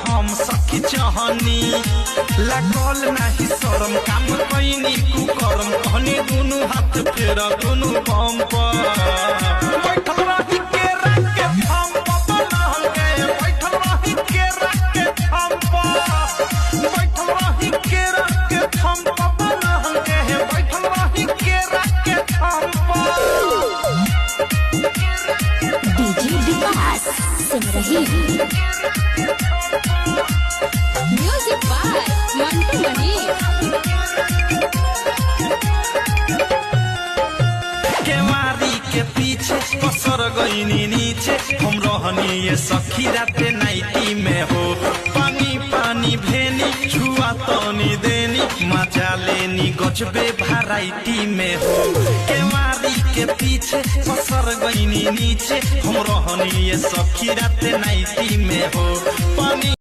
हम सखी चाहनी लागल नाही शरम काम कैनी कुकरम कहनी दुनु हाथ फेरा दुनु बम पर बैठल रही के रख के हम बनल गए बैठल रही के रख के हम बैठल रही के रख के हम बनल गए बैठल रही के रख के हम डीजे विकास सुन रही म्यूजिक बाय मंटू मनी केवारी के पीछे पसर गईनी नीचे हम रहनी ये सखी राते नाइटी में हो पानी पानी भेनी छुआ तनी देनी मजा लेनी गजबे भराइटी में हो केवारी के पीछे पसर गईनी नीचे हम रहनी ये सखी राते नाइटी में हो पानी